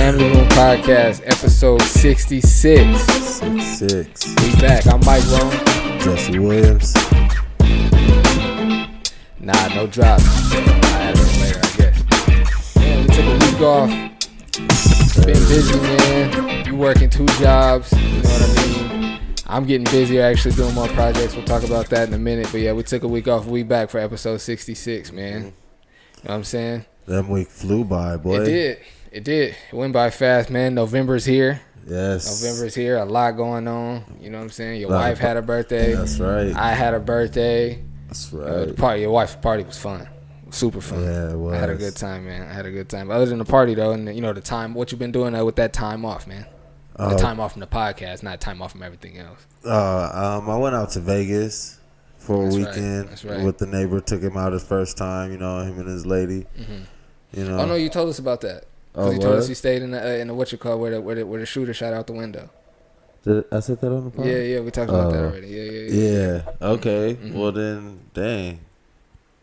Family Room Podcast, episode 66. 66. We back. I'm Mike Rowan. Jesse Williams. Nah, no drop. I had it later, I guess. Man, we took a week off. Been busy, man. You working 2 jobs. You know what I mean? I'm getting busier actually doing more projects. We'll talk about that in a minute. But yeah, we took a week off. We back for episode 66, man. You know what I'm saying? That week flew by, boy. It did. It went by fast, man. November's here. Yes. November's here. A lot going on. You know what I'm saying? Your wife had a birthday. That's right. I had a birthday. That's right. Your wife's party was fun. Super fun. Yeah, it was. I had a good time, man. I had a good time. Other than the party, though, and you know the time. What you been doing with that time off, man? The time off from the podcast, not time off from everything else. I went out to Vegas for a weekend. That's right. With the neighbor. Took him out his first time. You know, him and his lady. Mm-hmm. You know. Oh no, you told us about that. Oh, you told us you stayed in the what you call where the shooter shot out the window. Did I said that on the podcast? Yeah, we talked about that already. Yeah. Okay. Mm-hmm. Well then, dang.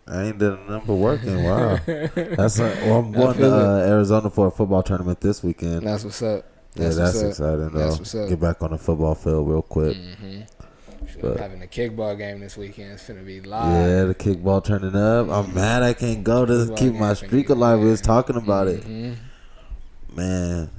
I ain't done a number working. Wow. I'm going to Arizona for a football tournament this weekend. That's what's up. That's exciting, though. That's what's up. Get back on the football field real quick. Mm-hmm. I'm having a kickball game this weekend. It's finna be live. Yeah, the kickball turning up. I'm mad I can't go to keep my streak alive. We was talking about it. Man,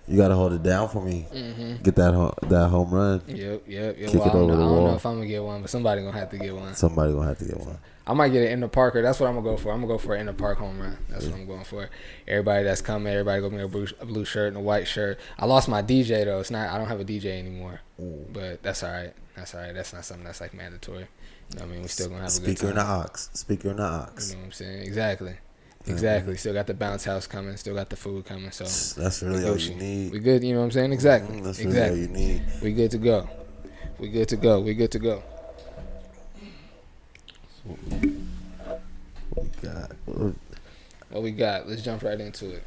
you got to hold it down for me. Mm-hmm. Get that home run. Yep. Kick it over the wall. I don't know if I'm going to get one, but somebody going to have to get one. Somebody going to have to get one. I might get an in the parker. That's what I'm gonna go for. I'm gonna go for an in the park home run. That's what I'm going for. Everybody that's coming, everybody go me a blue shirt and a white shirt. I lost my DJ though. It's not. I don't have a DJ anymore. But that's all right. That's not something that's like mandatory. You know what I mean? We still gonna have a good time. Speaker in the aux. You know what I'm saying? Exactly. Still got the bounce house coming. Still got the food coming. So that's really all you need. We good. You know what I'm saying? Exactly. That's really all you need. We good to go. We good to go. What we got? Let's jump right into it.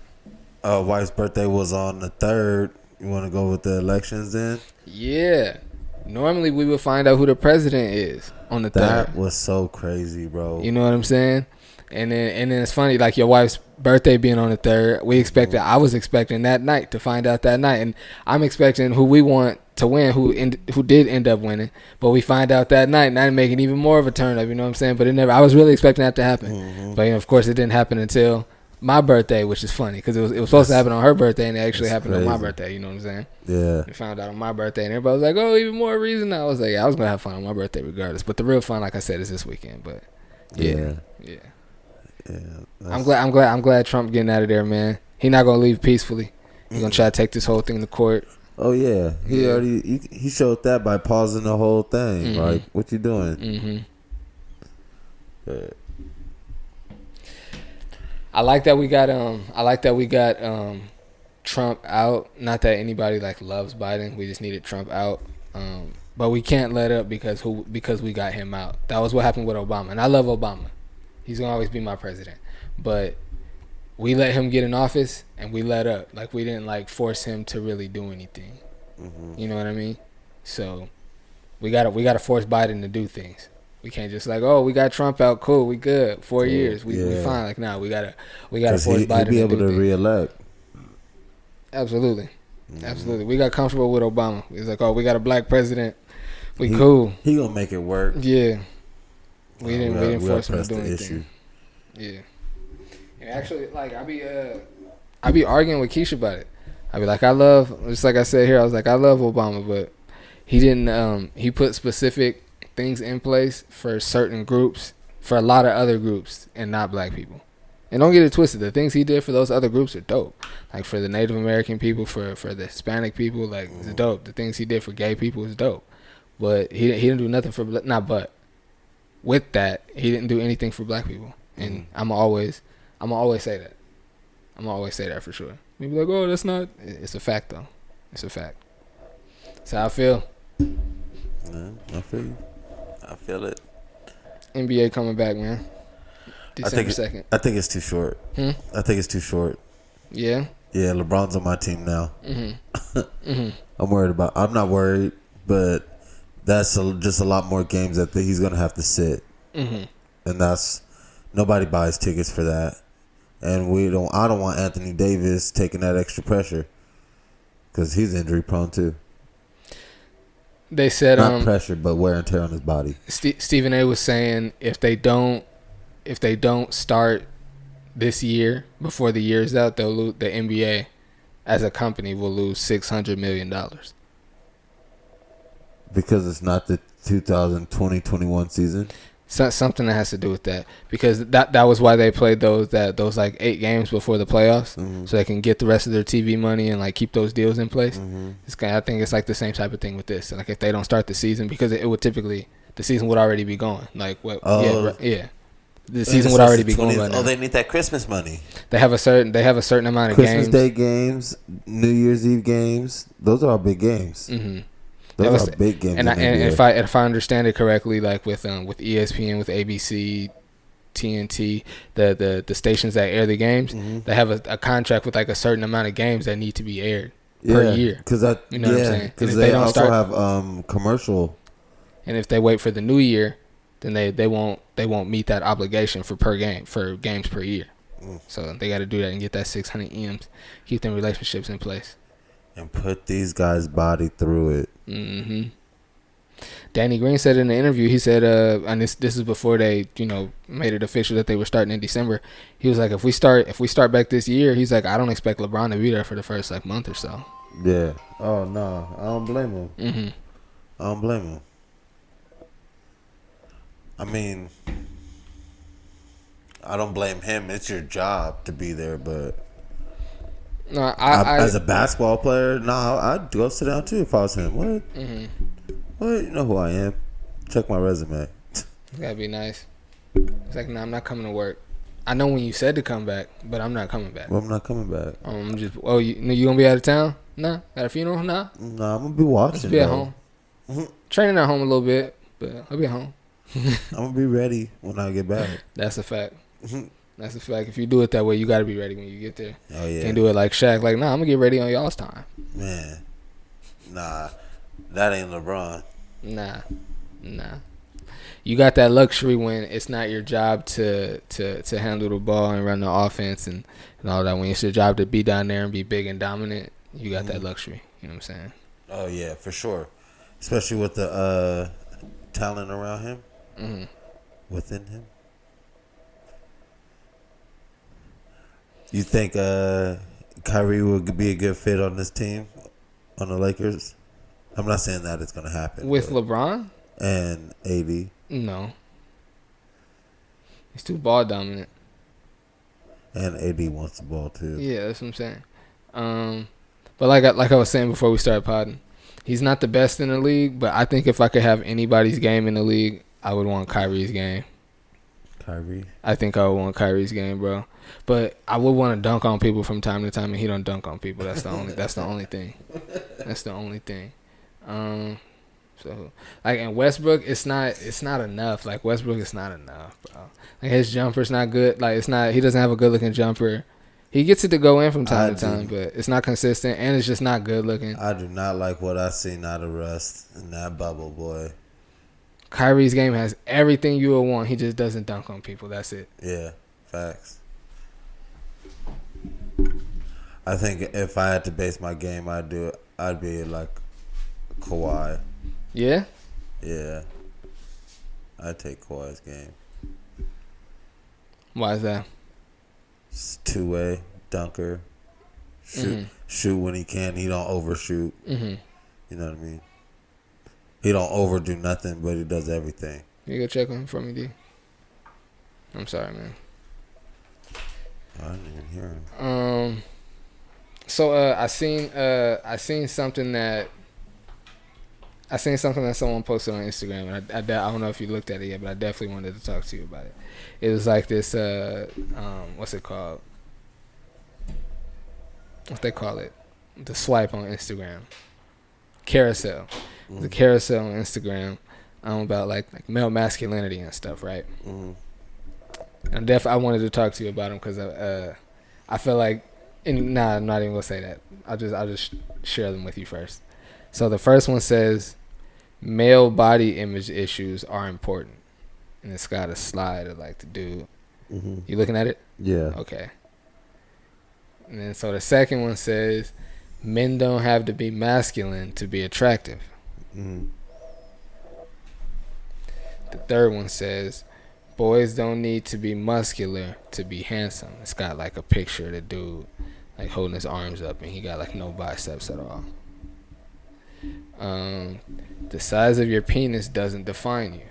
Wife's birthday was on the 3rd. You want to go with the elections then? Yeah. Normally we would find out who the president is on the 3rd. That was so crazy, bro. You know what I'm saying? And then it's funny, like your wife's birthday being on the 3rd. I was expecting that night to find out that night, and I'm expecting who we want to win, who did end up winning, but we find out that night, and that making even more of a turn up. You know what I'm saying? But it never. I was really expecting that to happen, but you know, of course, it didn't happen until my birthday, which is funny because it was supposed to happen on her birthday, and it actually happened on my birthday. You know what I'm saying? Yeah. We found out on my birthday, and everybody was like, "Oh, even more reason." I was like, "Yeah, I was gonna have fun on my birthday regardless." But the real fun, like I said, is this weekend. But yeah. I'm glad Trump getting out of there, man. He not gonna leave peacefully. He's gonna try to take this whole thing to court. Oh yeah, he showed that by pausing the whole thing. Mm-hmm. Like, what you doing? Mm-hmm. I like that we got Trump out. Not that anybody like loves Biden. We just needed Trump out. But we can't let up because we got him out. That was what happened with Obama, and I love Obama. He's gonna always be my president, but we let him get in office and we let up. Like we didn't like force him to really do anything. Mm-hmm. You know what I mean? So we gotta force Biden to do things. We can't just like, oh, we got Trump out, cool, we good, 4 years, we fine. Like, nah, we gotta force Biden to be able to reelect. Absolutely, absolutely. We got comfortable with Obama. He's like, oh, we got a black president, cool. He gonna make it work. Yeah. We didn't force him to do anything. Yeah. And actually, like, I be arguing with Keisha about it. I be like, just like I said here, I was like, I love Obama, but he didn't, he put specific things in place for certain groups, for a lot of other groups, and not black people. And don't get it twisted. The things he did for those other groups are dope. Like, for the Native American people, for the Hispanic people, like, it's dope. The things he did for gay people is dope. But he didn't do nothing for, with that, he didn't do anything for black people, and I'm always say that. I'm always say that for sure. People like, oh, that's not. It's a fact though. It's a fact. That's how I feel. Yeah, I feel you. I feel it. NBA coming back, man. December 2nd. I think it's too short. I think it's too short. Yeah. Yeah, LeBron's on my team now. I'm not worried, but that's just a lot more games that he's going to have to sit. And nobody buys tickets for that. and I don't want Anthony Davis taking that extra pressure because he's injury prone too. They said not pressure, but wear and tear on his body. Stephen A. was saying if they don't start this year before the year's out, they'll lose. The NBA as a company will lose $600 million because it's not the 2020-21 season. Something that has to do with that, because that was why they played those like 8 games before the playoffs, so they can get the rest of their TV money and like keep those deals in place. I think it's like the same type of thing with this. Like if they don't start the season, because it would typically, the season would already be going. Like what? Yeah. The season would already be going by now. Oh, they need that Christmas money. They have a certain amount of Christmas games. Day games, New Year's Eve games. Those are all big games. Those are big games. And if I understand it correctly, like with ESPN, with ABC, TNT, the stations that air the games, they have a contract with like a certain amount of games that need to be aired per year. What I'm saying? Because they also have commercial. And if they wait for the new year, then they won't meet that obligation for games per year. So they got to do that and get that 600 M's, keep them relationships in place. And put these guys' body through it. Danny Green said in the interview, he said, and this is before they, made it official that they were starting in December. He was like, if we start back this year, he's like, I don't expect LeBron to be there for the first like month or so. Yeah. Oh no, I don't blame him. I don't blame him. I mean, I don't blame him. It's your job to be there, but. No, I as a basketball player, I'd go sit down too if I was him. What? What? You know who I am. Check my resume. Gotta be nice. It's like, I'm not coming to work. I know when you said to come back, but I'm not coming back. Well, I'm not coming back. You gonna be out of town? Nah, got a funeral? Nah. Nah, I'm gonna be watching. Just be at home. Training at home a little bit, but I'll be at home. I'm gonna be ready when I get back. That's a fact. That's a fact. If you do it that way, you got to be ready when you get there. Oh, yeah. Can't do it like Shaq. Like, I'm going to get ready on y'all's time. Man. Nah. That ain't LeBron. Nah. You got that luxury when it's not your job to handle the ball and run the offense and all that. When it's your job to be down there and be big and dominant, you got that luxury. You know what I'm saying? Oh, yeah, for sure. Especially with the talent around him. Within him. You think Kyrie would be a good fit on this team, on the Lakers? I'm not saying that it's going to happen. With LeBron? And AD? No. He's too ball dominant. And AD wants the ball too. Yeah, that's what I'm saying. But like I was saying before we started podding, he's not the best in the league, but I think if I could have anybody's game in the league, I would want Kyrie's game. Kyrie? I think I would want Kyrie's game, bro. But I would want to dunk on people from time to time, and he don't dunk on people. That's the only thing. That's the only thing. So like in Westbrook, it's not enough. Like Westbrook is not enough, bro. Like his jumper's not good. Like it's not. He doesn't have a good looking jumper. He gets it to go in from time to time, but it's not consistent, and it's just not good looking. I do not like what I seen out of Russ in that bubble, boy. Kyrie's game has everything you would want. He just doesn't dunk on people. That's it. Yeah, facts. I think if I had to base my game, I'd be like Kawhi. Yeah? Yeah. I'd take Kawhi's game. Why is that? It's two-way, dunker. Shoot when he can. He don't overshoot. You know what I mean? He don't overdo nothing, but he does everything. You go check on him for me, D. I'm sorry, man. I didn't even hear him. So I seen something that someone posted on Instagram, and I don't know if you looked at it yet, but I definitely wanted to talk to you about it. It was like this what's it called? What they call it? The swipe on Instagram. Carousel. The carousel on Instagram about like male masculinity and stuff, right? And I wanted to talk to you about them because I feel like, I'm not even gonna say that. I'll just share them with you first. So the first one says, male body image issues are important, and it's got a slide of like the dude. You looking at it? Yeah. Okay. And then so the second one says, men don't have to be masculine to be attractive. Mm. The third one says, boys don't need to be muscular to be handsome. It's got like a picture of the dude like holding his arms up and he got like no biceps at all. The size of your penis doesn't define you.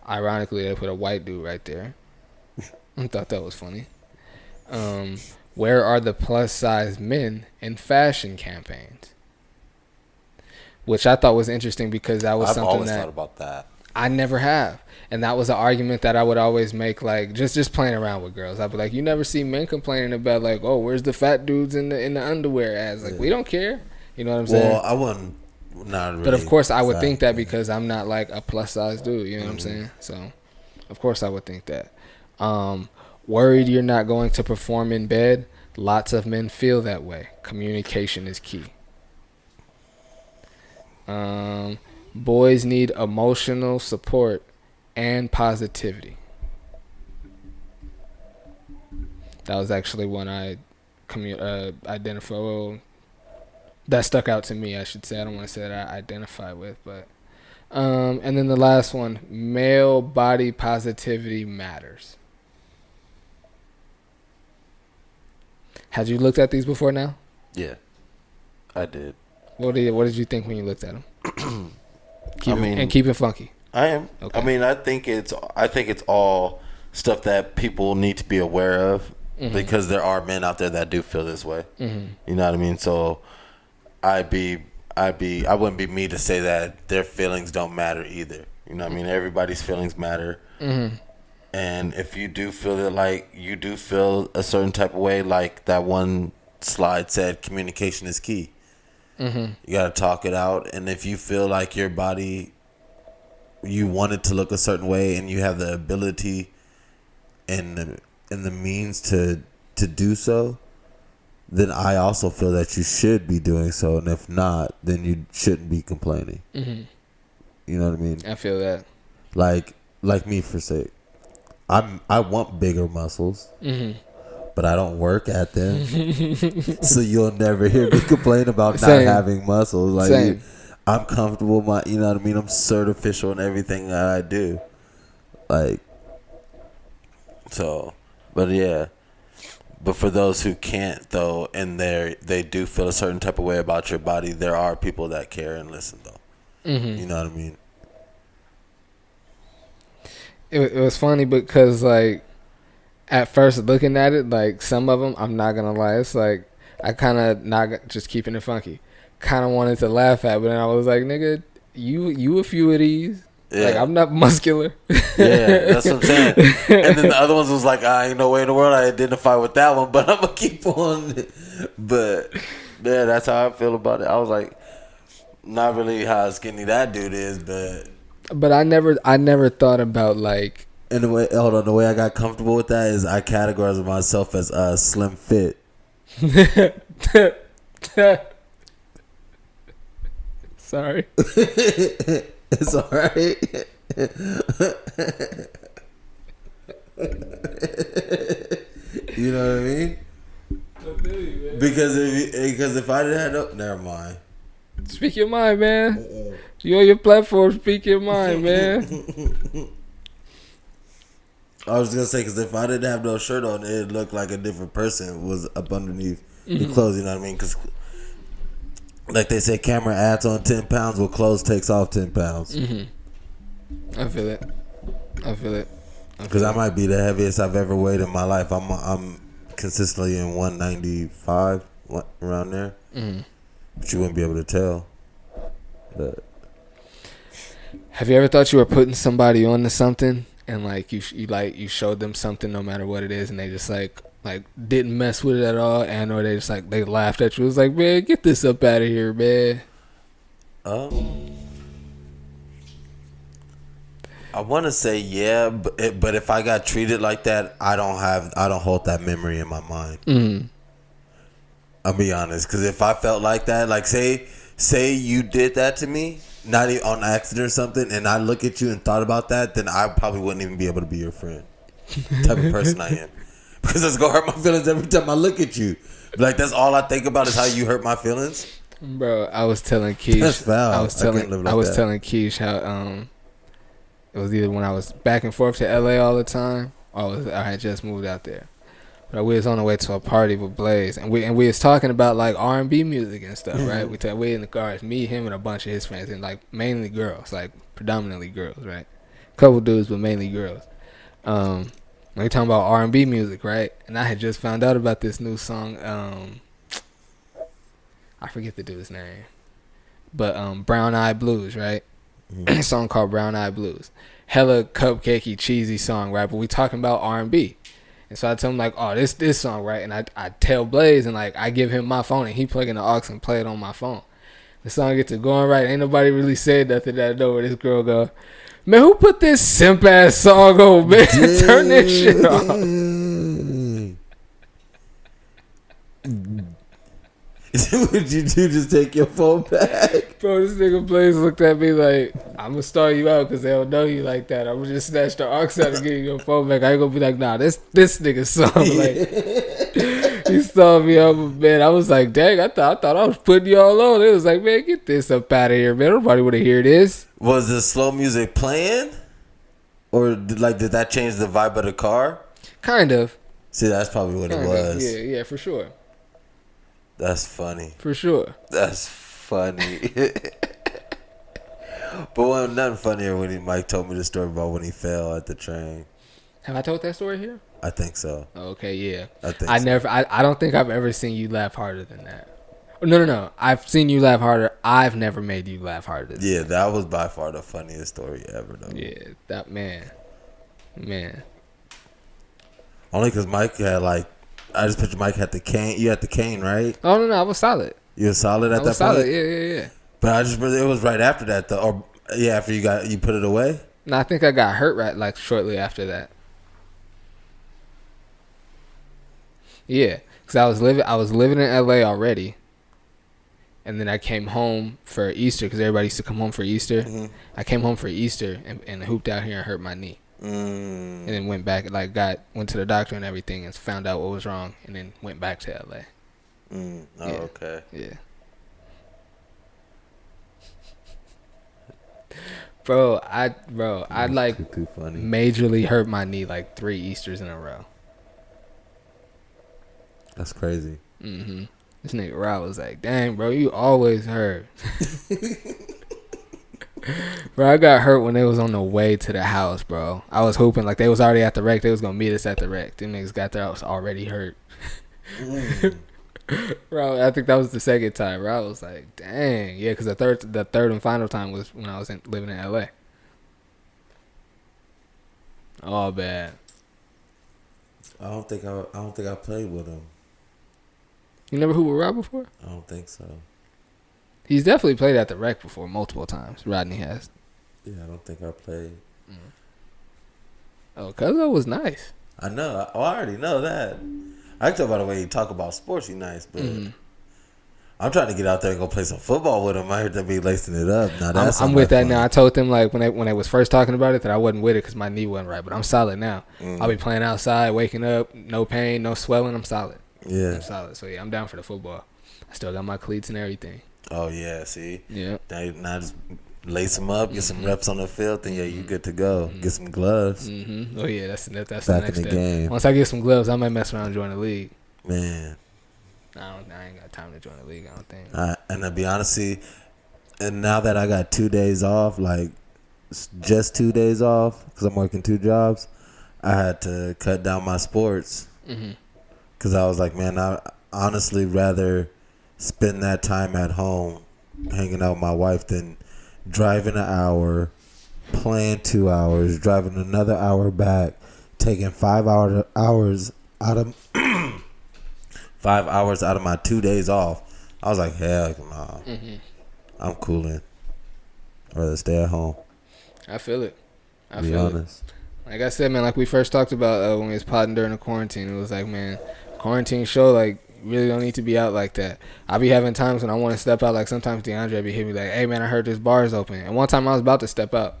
Ironically, they put a white dude right there. I thought that was funny. Where are the plus size men in fashion campaigns? Which I thought was interesting because that was something that I've always thought about that. I never have. And that was an argument that I would always make, like, just playing around with girls. I'd be like, you never see men complaining about, like, oh, where's the fat dudes in the underwear ads? Like, we don't care. You know what I'm saying? Well, I wouldn't. Not really. But, of course, I would think that because I'm not, like, a plus-size dude. You know what I'm saying? So, of course, I would think that. Worried you're not going to perform in bed? Lots of men feel that way. Communication is key. Boys need emotional support and positivity. That was actually one I identified. That stuck out to me, I should say. I don't want to say that I identify with, but and then the last one, male body positivity matters. Had you looked at these before now? Yeah, I did. What did you think when you looked at them? Keep it funky. I am. Okay. I mean, I think it's all stuff that people need to be aware of because there are men out there that do feel this way. Mm-hmm. You know what I mean? So I wouldn't be me to say that their feelings don't matter either. You know what I mean? Everybody's feelings matter. Mm-hmm. And if you do feel it, like you do feel a certain type of way, like that one slide said, communication is key. Mm-hmm. You got to talk it out. And if you feel like your body, you want it to look a certain way and you have the ability and the means to do so, then I also feel that you should be doing so. And if not, then you shouldn't be complaining. Mm-hmm. You know what I mean? I feel that. Like me, for sake. I want bigger muscles. Mm-hmm. But I don't work at them. So you'll never hear me complain about not having muscles. Like I'm comfortable, you know what I mean? I'm certificial in everything that I do. Like, so, but yeah. But for those who can't though, and they do feel a certain type of way about your body, there are people that care and listen though. Mm-hmm. You know what I mean? It was funny because like, at first looking at it, like some of them, I'm not gonna lie, it's like I kind of not just keeping it funky, kind of wanted to laugh at, but then I was like, nigga, you a few of these, like I'm not muscular. Yeah, that's what I'm saying. And then the other ones was like, I ain't no way in the world I identify with that one, but I'm gonna keep on. But yeah, that's how I feel about it. I was like, not really how skinny that dude is, but I never thought about like. And the way I got comfortable with that is I categorize myself as slim fit. Sorry. It's all right. You know what I mean? I feel you, man. Because if I didn't have never mind. Speak your mind, man. You're on your platform. Speak your mind, man. I was gonna say, because if I didn't have no shirt on, it'd look like a different person was up underneath the clothes. You know what I mean? Because, like they say, camera adds on 10 pounds, well, clothes takes off 10 pounds. Mm-hmm. I feel it. Because I might be the heaviest I've ever weighed in my life. I'm consistently in 195, around there. Mm-hmm. But you wouldn't be able to tell. But have you ever thought you were putting somebody on to something? And like you showed them something no matter what it is, and they just like didn't mess with it at all, and or they just like they laughed at you. It was like, man, get this up out of here, man. I want to say yeah, but if I got treated like that, I don't hold that memory in my mind. Mm-hmm. I'll be honest, because if I felt like that, like say you did that to me, not even on accident or something, and I look at you and thought about that, then I probably wouldn't even be able to be your friend. Type of person I am. because it's gonna hurt my feelings every time I look at you. Like that's all I think about is how you hurt my feelings. Bro, I was telling Keish. That's foul. I was telling Keish how it was either when I was back and forth to LA all the time, or I had just moved out there. But we was on the way to a party with Blaze, and we was talking about like R&B music and stuff, right? We in the cars, me, him, and a bunch of his friends, and like mainly girls, like predominantly girls, right? Couple dudes, but mainly girls. We talking about R&B music, right? And I had just found out about this new song. I forget the dude's name, but Brown Eyed Blues, right? A song called Brown Eyed Blues. Hella cupcakey, cheesy song, right? But we talking about R&B. And so I tell him like, oh, this song, right? And I tell Blaze, and like I give him my phone, and he plug in the aux and play it on my phone. The song gets to going right. Ain't nobody really said nothing out of nowhere. This girl go, man, who put this simp ass song on, man? Turn that shit off. What'd you do? Just take your phone back? Bro, this nigga Blaze looked at me like, I'm gonna stall you out because they don't know you like that. I'm gonna just snatch the aux out and give you your phone back. I ain't gonna be like, nah, this nigga's song. Like, he stalled me out, man. I was like, dang, I thought I was putting y'all on. It was like, man, get this up out of here, man. Nobody wanna hear this. Was the slow music playing? Or did that change the vibe of the car? Kind of. See, that's probably what it was. Yeah, for sure. That's funny. For sure. That's funny. But nothing funnier when Mike told me the story about when he fell at the train. Have I told that story here? I think so. Okay, yeah. I don't think I've ever seen you laugh harder than that. No. I've seen you laugh harder. I've never made you laugh harder than that. That was by far the funniest story ever, though. Yeah, that man. Only because Mike had I just picture Mike had the cane. You had the cane, right? Oh, no, I was solid. You were solid at that point? Solid, yeah. But I just remember it was right after that, though. Or, after you put it away? No, I think I got hurt shortly after that. Yeah, because I was living in LA already. And then I came home for Easter because everybody used to come home for Easter. Mm-hmm. I came home for Easter and hooped out here and hurt my knee. And then went back, went to the doctor and everything and found out what was wrong, and then went back to LA. Okay. Yeah. Bro, I too funny. Majorly hurt my knee 3 Easters in a row. That's crazy. Mm-hmm. This nigga Rob was like, dang, bro, you always hurt. Bro, I got hurt when they was on the way to the house, bro. I was hooping they was already at the wreck. They was gonna meet us at the wreck. Them niggas got there. I was already hurt. Bro, I think that was the second time. Bro, I was like, dang, yeah, because the third and final time was when I was living in LA. Oh, bad. I don't think I played with him. You never hooped with Rob before? I don't think so. He's definitely played at the rec before multiple times. Rodney has. Yeah, I don't think I played. Oh, Cuzzo was nice. I know. I already know that. I can tell by the way you talk about sports, he's nice, but I'm trying to get out there and go play some football with him. I heard them be lacing it up. Now I'm with that now. I told them when I was first talking about it that I wasn't with it because my knee wasn't right, but I'm solid now. I'll be playing outside, waking up, no pain, no swelling. I'm solid. Yeah, I'm solid. So yeah, I'm down for the football. I still got my cleats and everything. Oh yeah, see. Yeah. Now just lace them up, get some reps on the field, and you good to go. Get some gloves. Oh yeah, that's the next in the step. Game. Once I get some gloves, I might mess around and join the league. Man, I ain't got time to join the league. I don't think. And to be honest, and now that I got 2 days off, just 2 days off, because I'm working 2 jobs, I had to cut down my sports. Because I was like, man, I honestly rather spend that time at home hanging out with my wife than driving an hour, playing 2 hours, driving another hour back, taking 5 hours out of 5 hours out of my 2 days off. I was like, hell no. I'm cooling. I'd rather stay at home. I feel it. I be feel honest. It. Like I said, man, like we first talked about when we was potting during the quarantine, it was like, man, quarantine show, really don't need to be out like that. I be having times when I want to step out. Sometimes DeAndre be hitting me like, hey, man, I heard this bar is open. And one time I was about to step out.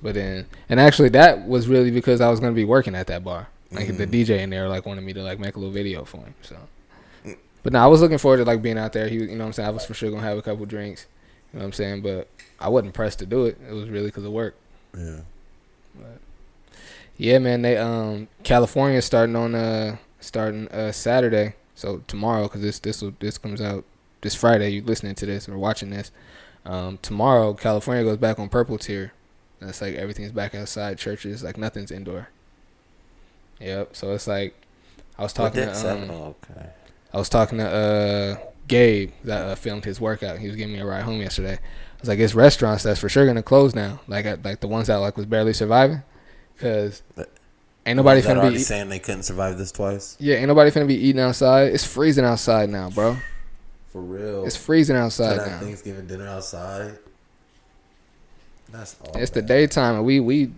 But then, and actually that was really because I was going to be working at that bar. Like the DJ in there like wanted me to like make a little video for him. So, but no, I was looking forward to like being out there. He, you know what I'm saying. I was for sure gonna have a couple drinks. You know what I'm saying, but I wasn't pressed to do it. It was really because of work. Yeah. But yeah, man. They California starting Saturday. So tomorrow, because this comes out this Friday. You listening to this or watching this? Tomorrow, California goes back on purple tier. That's like everything's back outside. Churches, like nothing's indoor. Yep. So it's like I was talking to Gabe that filmed his workout. He was giving me a ride home yesterday. I was like, it's restaurants that's for sure gonna close now. Like the ones that like was barely surviving, cause ain't nobody finna be saying they couldn't survive this twice. Yeah, ain't nobody finna be eating outside. It's freezing outside now, bro. For real. It's freezing outside now. Thanksgiving dinner outside. That's all. It's the daytime, and we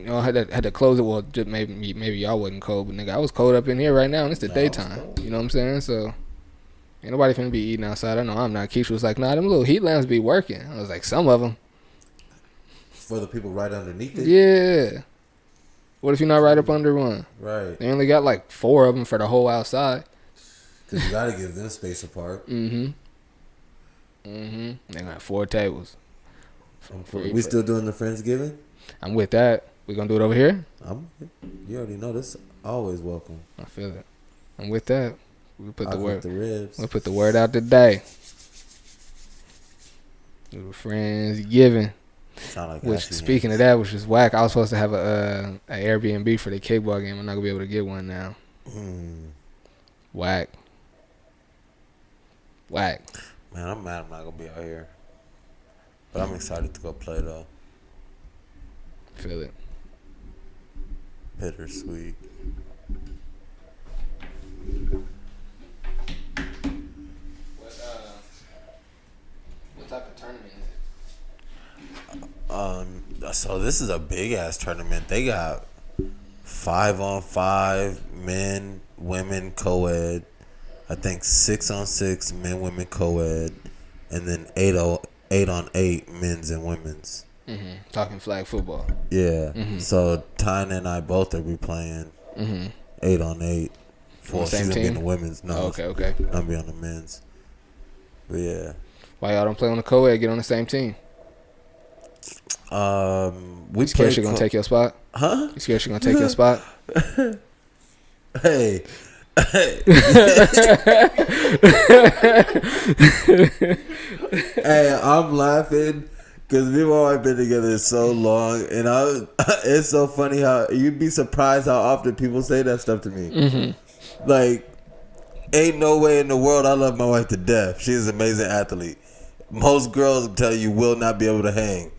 had to close it. Well, just maybe y'all wasn't cold, but nigga, I was cold up in here right now, and it's the daytime. You know what I'm saying? So ain't nobody finna be eating outside. I know I'm not. Keisha was like, nah, them little heat lamps be working. I was like, some of them. For the people right underneath it? Yeah. What if you're not right up under one? Right. They only got like 4 of them for the whole outside. Because you got to give them space apart. They got 4 tables. We still doing the Friendsgiving? I'm with that. We going to do it over here? You already know this. Always welcome. I feel it. I'm with that. We put the word. The ribs. We put the word out today. Do the Friendsgiving. Like which, speaking of that, which is whack. I was supposed to have a Airbnb for the kickball game. I'm not gonna be able to get one now. Whack. Man, I'm mad I'm not gonna be out here, but I'm excited to go play though. Feel it. Bittersweet. What type of tournament is it? So this is a big ass tournament. They got 5-on-5 men, women, co-ed. I think 6-on-6 men, women, co-ed, and then 8-on-8 men's and women's. Talking flag football. Yeah. So Tyna and I both will be playing 8-on-8. She's gonna be in the women's. No. Okay. I'll be on the men's. But yeah. Why y'all don't play on the co-ed? Get on the same team. We scared she gonna take your spot? Huh? You scared she gonna take your spot? Hey. Hey, I'm laughing because me and my wife been together so long, and it's so funny how you'd be surprised how often people say that stuff to me. Like, ain't no way in the world I love my wife to death. She's an amazing athlete. Most girls tell you will not be able to hang,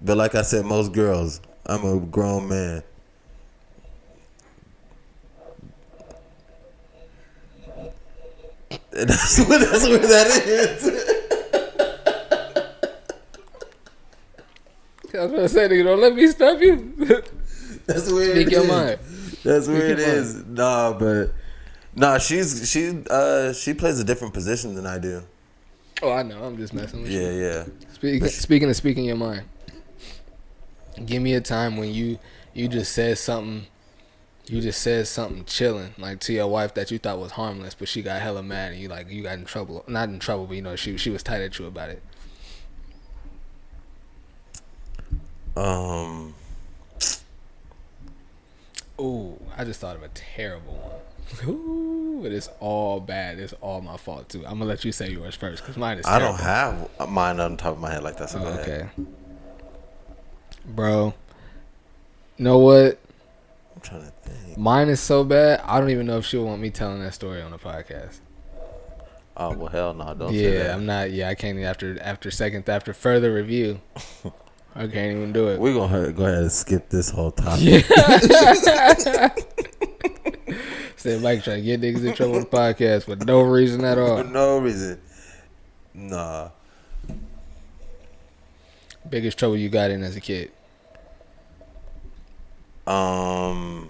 but like I said, most girls. I'm a grown man. And that's where that is. I was gonna say, nigga, don't let me stop you. That's where Speak your mind. That's where it is. She plays a different position than I do. Oh, I know. I'm just messing with you. Yeah. Speaking your mind. Give me a time when you just said something. You just said something chilling, like to your wife that you thought was harmless, but she got hella mad and you got in trouble. Not in trouble, but she was tight at you about it. Ooh, I just thought of a terrible one. Ooh, but it's all bad. It's all my fault too. I'm gonna let you say yours first because mine is terrible. I don't have mine on top of my head like that. So okay, bro. You know what? I'm trying to think. Mine is so bad, I don't even know if she'll want me telling that story on the podcast. Oh well, hell no! Don't say that. I'm not. Yeah, I can't. After further review, I can't even do it. We're gonna go ahead and skip this whole topic. Yeah. Said Mike trying to get niggas in trouble on the podcast for no reason at all. For no reason. Nah. Biggest trouble you got in as a kid? I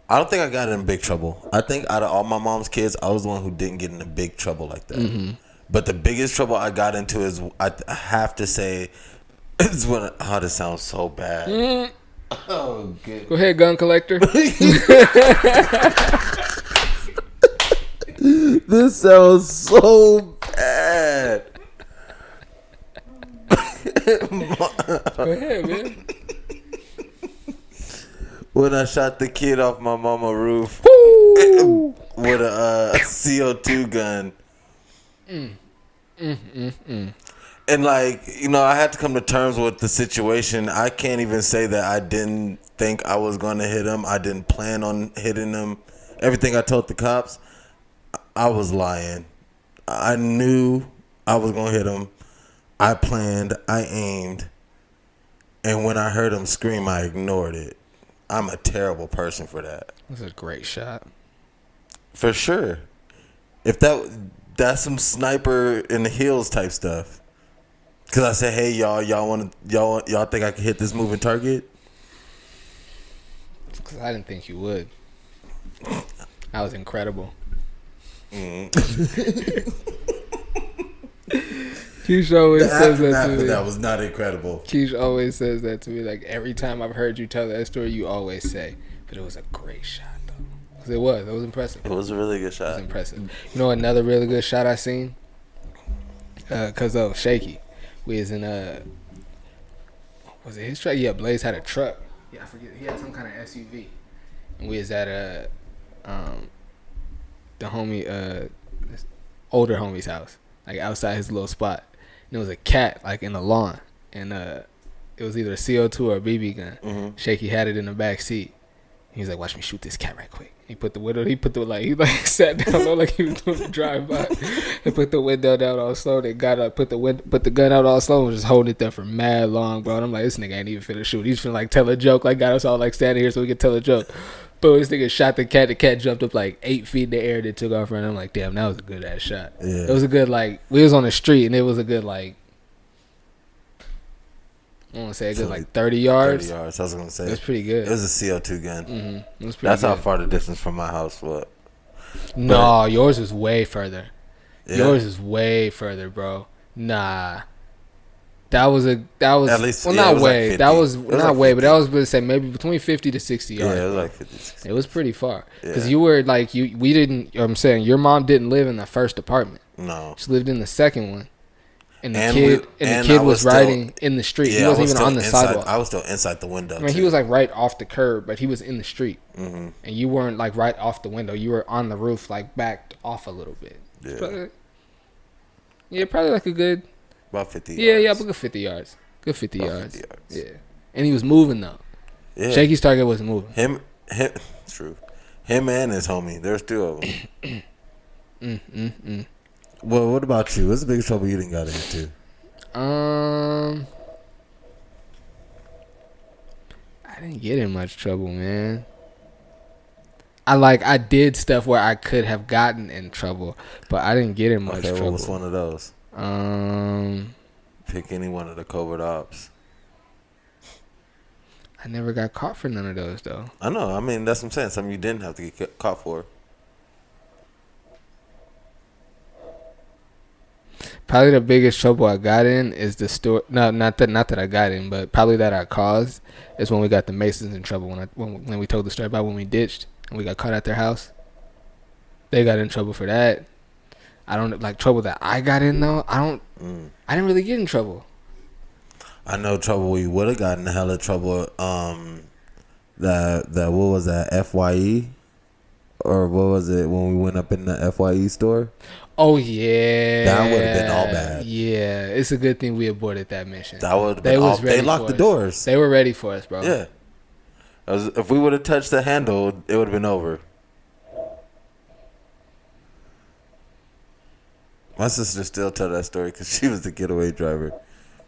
don't think I got in big trouble. I think out of all my mom's kids, I was the one who didn't get into big trouble like that. But the biggest trouble I got into is, I have to say, is when, this sounds so bad. Oh, good. Go ahead, gun collector. This sounds so bad. Go ahead, man. When I shot the kid off my mama roof with a CO2 gun. And like, you know, I had to come to terms with the situation. I can't even say that I didn't think I was going to hit him. I didn't plan on hitting him. Everything I told the cops, I was lying. I knew I was going to hit him. I planned. I aimed. And when I heard him scream, I ignored it. I'm a terrible person for that. That's a great shot. For sure. If that's some sniper in the heels type stuff. Cause I said, hey y'all think I can hit this moving target? Cause I didn't think you would. That was incredible. Keish always says that to me. That was not incredible. Keish always says that to me. Like every time I've heard you tell that story, you always say, "But it was a great shot, though." Cause it was impressive. It was a really good shot. It was impressive. You know another really good shot I seen? Cause Shaky, we was in was it his truck? Yeah, Blaze had a truck. Yeah, I forget. He had some kind of SUV, and we was at the homie older homie's house, like outside his little spot. And there was a cat like in the lawn, and it was either a CO2 or a BB gun. Mm-hmm. Shaky had it in the back seat. He was like, "Watch me shoot this cat right quick." He put the window. He sat down low like he was doing a drive by. He put the window down all slow. They got up, put the gun out all slow, and was just holding it there for mad long, bro. And I'm like, this nigga ain't even finna shoot. He's finna like tell a joke. Like got us all like standing here so we could tell a joke. But this nigga shot the cat. The cat jumped up like 8 feet in the air. Then took off running. I'm like, damn, that was a good ass shot. Yeah. It was a good like. We was on the street and it was a good like. I want to say a good like 30 yards. 30 yards. I was gonna say that's pretty good. It was a CO2 gun. Mm-hmm. It was pretty that's good. how far the distance from my house was. No, yours is way further. Yeah. Yours is way further, bro. Nah. That was at least, well, not way. Like that was not like way, but that was going to say maybe between 50 to 60 yards. Yeah, it was like 50 to 60. It was pretty far. Because you were like, we didn't, I'm saying, your mom didn't live in the first apartment. No. She lived in the second one. And the kid was riding in the street. He wasn't even on the sidewalk. I was still inside the window. I mean, he was like right off the curb, but he was in the street. Mm-hmm. And you weren't like right off the window. You were on the roof, like backed off a little bit. Yeah. Probably like a good. About 50 yards. Yeah, but good 50 yards. Good 50 yards. 50 yards. Yeah. And he was moving though. Yeah. Shaky's target wasn't moving. Him. True. Him and his homie. There's two of them. Well, what about you? What's the biggest trouble you didn't got into? I didn't get in much trouble, man. I did stuff where I could have gotten in trouble, but I didn't get in much trouble. What was one of those? Pick any one of the covert ops. I never got caught for none of those, though. I know. I mean, that's what I'm saying. Something you didn't have to get caught for. Probably the biggest trouble I got in is the store. No, not that I got in, but probably that I caused is when we got the Masons in trouble. When we told the story about when we ditched and we got caught at their house. They got in trouble for that. I don't like trouble that I got in though. I didn't really get in trouble. I know trouble we would have gotten hella trouble. That what was that, FYE? Or what was it when we went up in the FYE store? Oh yeah, that would have been all bad. Yeah, it's a good thing we aborted that mission. That would have been all. They locked the doors. They were ready for us, bro. Yeah, if we would have touched the handle, it would have been over. My sister still tell that story because she was the getaway driver,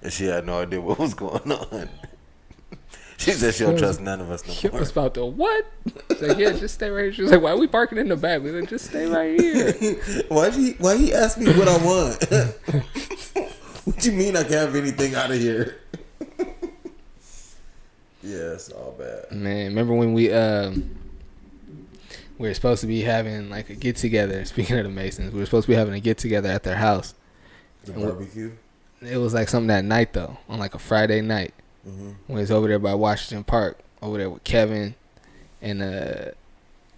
and she had no idea what was going on. She said she don't trust none of us no more. She was about to what? She's like, yeah, just stay right here. She was like, why are we parking in the back? We like, just stay right here. Why he ask me what I want? What you mean I can't have anything out of here? Yeah, it's all bad. Man, remember when we were supposed to be having like a get together. Speaking of the Masons, we were supposed to be having a get together at their house. The barbecue. It was like something that night though, on like a Friday night. Mm-hmm. When it's over there by Washington Park, over there with Kevin and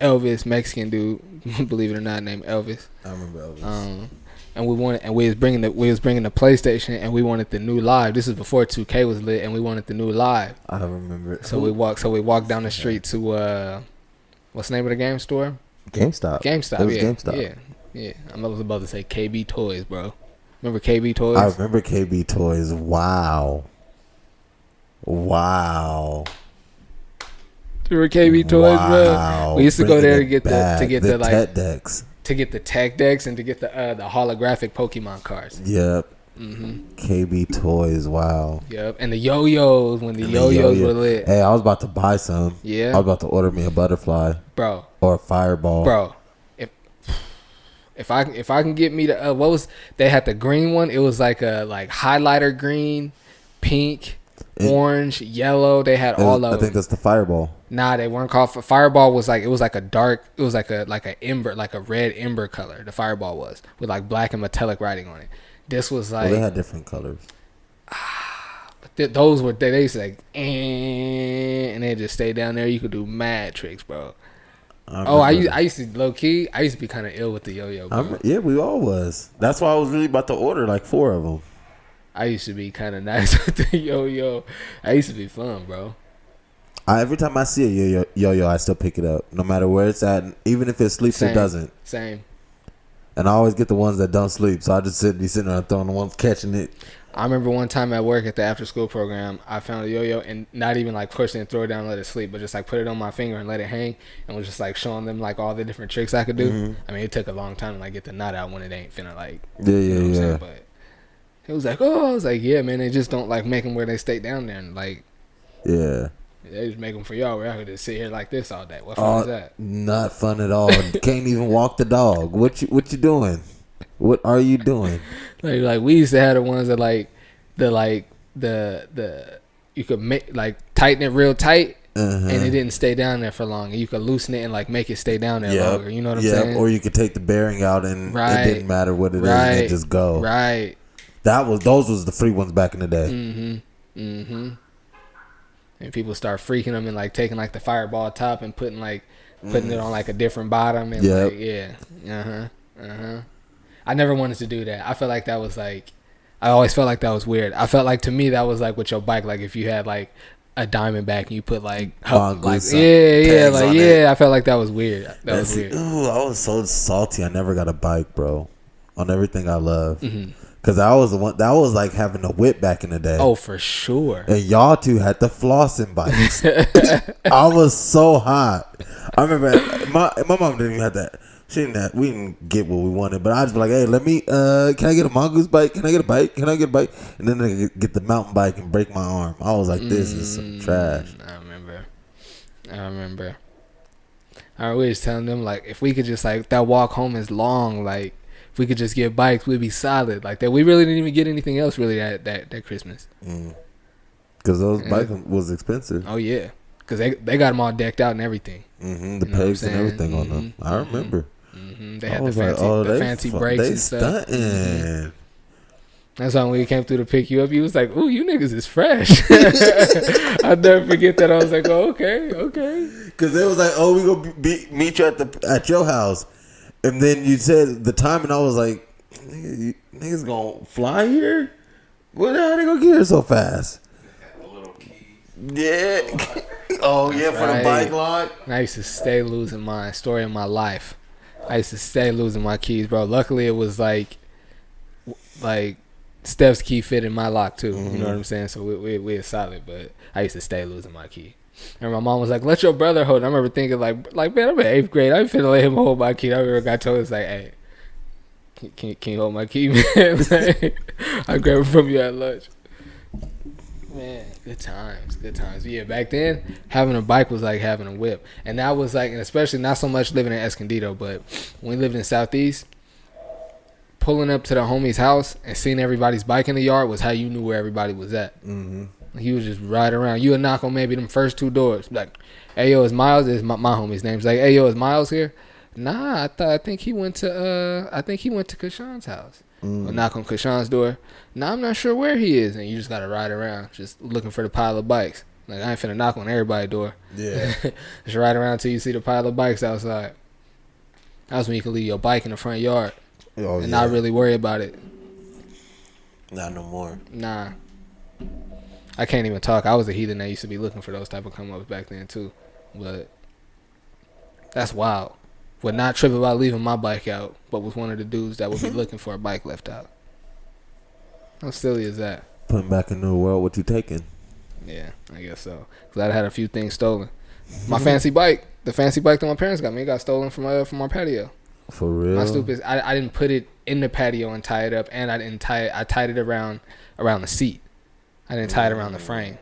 Elvis, Mexican dude, believe it or not, named Elvis. I remember Elvis. And we was bringing the PlayStation, and we wanted the new live. This is before 2K was lit, and we wanted the new live. I remember it. So we walked down the street to what's the name of the game store? GameStop. It was GameStop. Yeah. I was about to say KB Toys, bro. Remember KB Toys? I remember KB Toys. Wow. Remember KB Toys, bro? We used to go there to get the tech decks. To get the tech decks and to get the holographic Pokemon cards. Yep. Mm-hmm. KB Toys, wow. Yep. And the yo-yos, when the yo-yos were lit. Hey, I was about to buy some. Yeah. I was about to order me a butterfly. Bro. Or a fireball. Bro. If I can get me the what was they had the green one? It was like a highlighter green, pink, orange, yellow. They had all of them. I think that's the fireball. Nah, they weren't called. Fireball was like a dark. It was like a ember, like a red ember color. The fireball was with like black and metallic writing on it. This was like they had different colors. Those were they used to like and they just stay down there. You could do mad tricks, bro. I used to low key. I used to be kind of ill with the yo-yo, bro. Yeah, we all was. That's why I was really about to order like 4 of them. I used to be kind of nice with the yo-yo. I used to be fun, bro. Every time I see a yo-yo, I still pick it up, no matter where it's at, even if it sleeps or doesn't. Same. And I always get the ones that don't sleep, so I just be sitting there throwing the ones catching it. I remember one time at work at the after-school program, I found a yo-yo and not even like push it and throw it down and let it sleep, but just like put it on my finger and let it hang, and was just like showing them like all the different tricks I could do. Mm-hmm. I mean, it took a long time to like get the knot out when it ain't finna like. Yeah. But it was like, I was like, yeah, man, they just don't like make them where they stay down there and like. Yeah. They just make them for y'all where I could just sit here like this all day. What fun is that? Not fun at all. Can't even walk the dog. What you doing? What are you doing? Like we used to have the ones that the you could make like tighten it real tight, and it didn't stay down there for long. And you could loosen it and like make it stay down there longer. You know what I'm saying? Or you could take the bearing out and it didn't matter what it is and just go. Right. Those was the free ones back in the day. Mm-hmm. And people start freaking them and like taking like the fireball top and putting it on like a different bottom and I never wanted to do that. I felt like that was like, I always felt like that was weird. I felt like to me that was like with your bike, like if you had like a Diamondback and you put I felt like that was weird. That was weird. Ooh, I was so salty. I never got a bike, bro. On everything I love. Cause I was the one that was like having a whip back in the day. Oh, for sure. And y'all two had the flossing bikes. I was so hot. I remember my mom didn't even have that. We didn't get what we wanted, but I just be like, hey, let me. Can I get a mongoose bike? Can I get a bike? And then they get the mountain bike and break my arm. I was like, this is some trash. I remember. I was telling them like, if we could just like that walk home is long, like. If we could just get bikes, we'd be solid like that. We really didn't even get anything else really that Christmas. Because those bikes was expensive. Oh yeah, because they got them all decked out and everything. The pegs and everything on them. I remember. They had the fancy brakes and stuff. That's why when we came through to pick you up, you was like, "Ooh, you niggas is fresh." I'll never forget that. I was like, "Oh, okay." Because they was like, "Oh, we gonna meet you at your house." And then you said the time, and I was like, niggas gonna fly here? How they gonna get here so fast? Yeah. Oh, yeah, for the bike lock? I used to stay losing mine. Story of my life. I used to stay losing my keys, bro. Luckily, it was like Steph's key fit in my lock, too. You know what I'm saying? So we're solid, but I used to stay losing my key. And my mom was like, let your brother hold it. I remember thinking like man, I'm in 8th grade. I ain't finna let him hold my key. I remember got told, it's like, hey, can you hold my key, man? Like, I grabbed it from you at lunch. Man, good times. Yeah, back then, having a bike was like having a whip. And that was like, and especially not so much living in Escondido, but when we lived in Southeast, pulling up to the homie's house and seeing everybody's bike in the yard was how you knew where everybody was at. He was just riding around. You would knock on maybe them first 2 doors. Like, hey, yo, is Miles? Is my homie's name's like, hey, yo, is Miles here? Nah, I think he went to Kashan's house. Or knock on Kashan's door. Nah, I'm not sure where he is. And you just got to ride around just looking for the pile of bikes. Like, I ain't finna knock on everybody's door. Yeah. Just ride around till you see the pile of bikes outside. That's when you can leave your bike in the front yard and not really worry about it. Not no more. Nah. I can't even talk. I was a heathen that used to be looking for those type of come-ups back then, too. But that's wild. Would not trip about leaving my bike out, but was one of the dudes that would be looking for a bike left out. How silly is that? Putting back into the world, what you taking? Yeah, I guess so. Because I had a few things stolen. My fancy bike, the fancy bike that my parents got me, got stolen from our patio. For real? My stupid, I didn't put it in the patio and tie it up, and I didn't tie it. I tied it around the seat. I didn't tie it around the frame.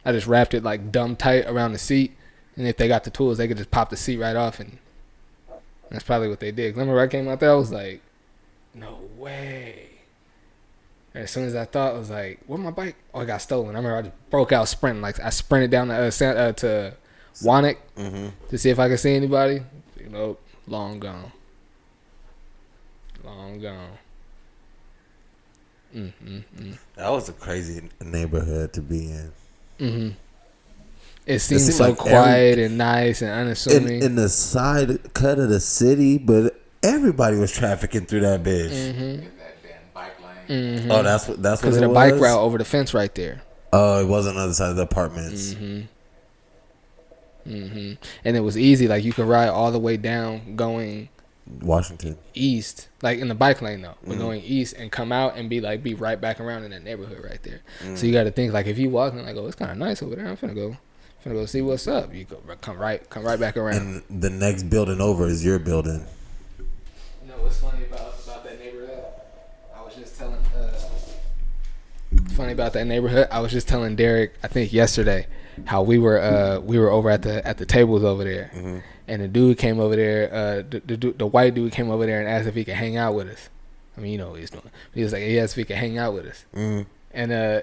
I just wrapped it like dumb tight around the seat, and if they got the tools, they could just pop the seat right off, and that's probably what they did. Remember, I came out there, I was like, no way. And as soon as I thought, I was like, where'd my bike? Oh, it got stolen. I remember I just broke out sprinting. Like, I sprinted down to Wannick to see if I could see anybody. Nope, long gone. Long gone. That was a crazy neighborhood to be in. It seemed so like quiet and nice and unassuming. In the side cut of the city, but everybody was trafficking through that bitch. In that damn bike lane. Oh, that's what it was? Because of the bike route over the fence right there. Oh, it was on the other side of the apartments. And it was easy. Like, you could ride all the way down going Washington east, like in the bike lane though, but going east and come out and be right back around in that neighborhood right there. So you got to think, like, if you walking, like, oh, it's kind of nice over there, I'm finna go see what's up. You go come right back around. And the next building over is your building. You know what's funny about that neighborhood? I was just telling Derek, I think yesterday, how we were over at the tables over there, and the dude came over there. The white dude came over there and asked if he could hang out with us. I mean, you know what he's doing. He was like, he asked if he could hang out with us. And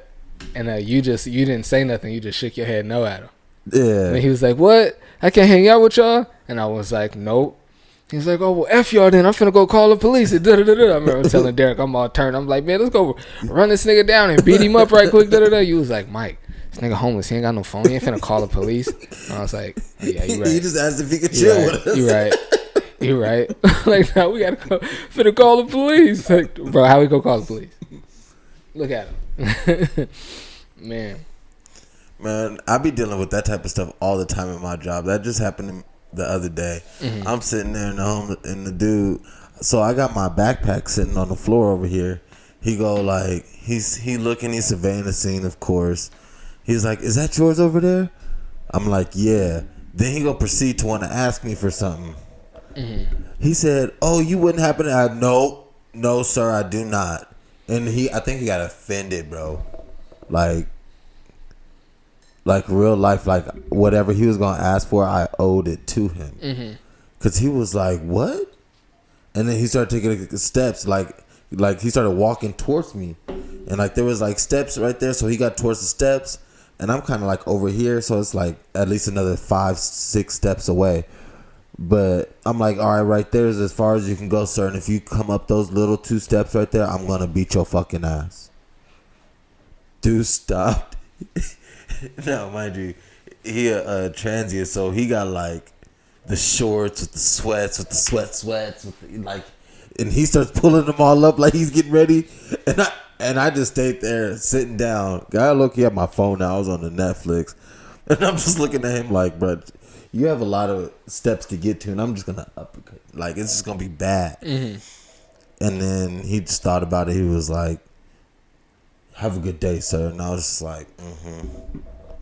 you didn't say nothing. You just shook your head no at him. Yeah. And he was like, "What? I can't hang out with y'all?" And I was like, "Nope." He's like, "Oh, well, F y'all then. I'm finna go call the police." And I remember telling Derek, I'm all turned. I'm like, "Man, let's go run this nigga down and beat him up right quick." You was like, "Mike, this nigga homeless. He ain't got no phone. He ain't finna call the police." And I was like, "Yeah, you right." He just asked if he could chill with us. You right. You right. Like, now we gotta finna call the police. Like, bro, how we go call the police? Look at him. Man, I be dealing with that type of stuff all the time in my job. That just happened the other day. I'm sitting there and the dude. So I got my backpack sitting on the floor over here. He go like he's surveying the scene. Of course, he's like, "Is that yours over there?" I'm like, "Yeah." Then he go proceed to want to ask me for something. He said, "Oh, you wouldn't happen to?" No, sir, I do not. And I think he got offended, bro. Like real life, like whatever he was gonna ask for, I owed it to him. Cause he was like, "What?" And then he started taking steps, like he started walking towards me, and like there was like steps right there, so he got towards the steps, and I'm kind of like over here, so it's like at least another 5-6 steps away. But I'm like, all right there is as far as you can go, sir. And if you come up those little 2 steps right there, I'm gonna beat your fucking ass. Dude stopped. No, mind you, he a transient, so he got like the shorts with the sweats, with the, like, and he starts pulling them all up like he's getting ready, and I just stayed there sitting down. I look at my phone now. I was on the Netflix, and I'm just looking at him like, bro, you have a lot of steps to get to, and I'm just gonna uppercut. Like, it's just gonna be bad. And then he just thought about it. He was like, "Have a good day, sir." And I was just like,